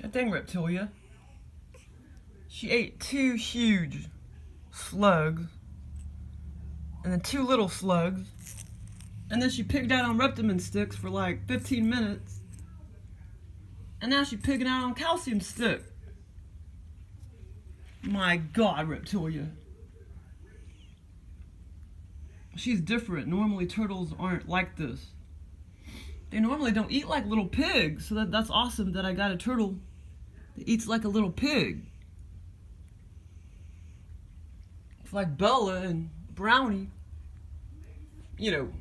Good thing, Reptilya. She ate 2 huge slugs, and then 2 little slugs, and then she pigged out on Reptilya sticks for like 15 minutes, and now she's pigging out on calcium stick. My God, Reptilya. She's different. Normally turtles aren't like this. They normally don't eat like little pigs, so that's awesome that I got a turtle that eats like a little pig. It's like Bella and Brownie. You know,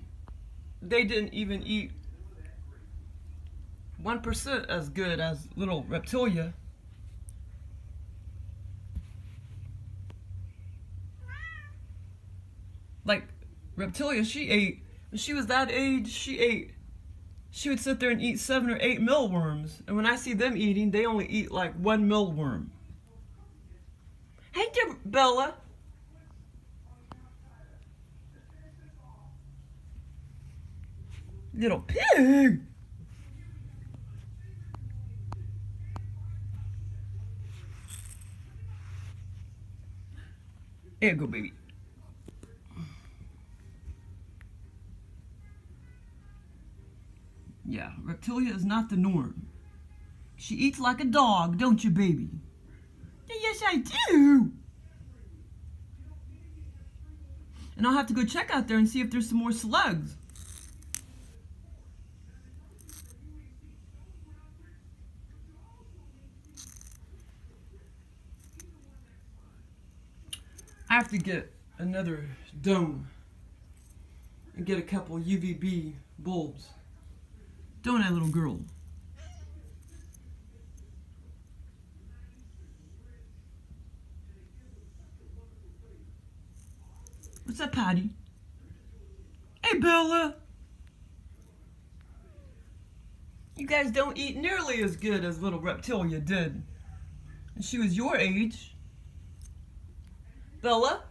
they didn't even eat 1% as good as little Reptilya. Like Reptilya, when she was that age, she would sit there and eat 7 or 8 mealworms. And when I see them eating, they only eat like 1 mealworm. Hey there, Bella. Little pig. There you go, baby. Yeah, Reptilya is not the norm. She eats like a dog, don't you, baby? Yes, I do. And I'll have to go check out there and see if there's some more slugs. I have to get another dome and get a couple UVB bulbs. Don't I, little girl? What's up, Patty? Hey, Bella. You guys don't eat nearly as good as little Reptilya did. And she was your age. Bella?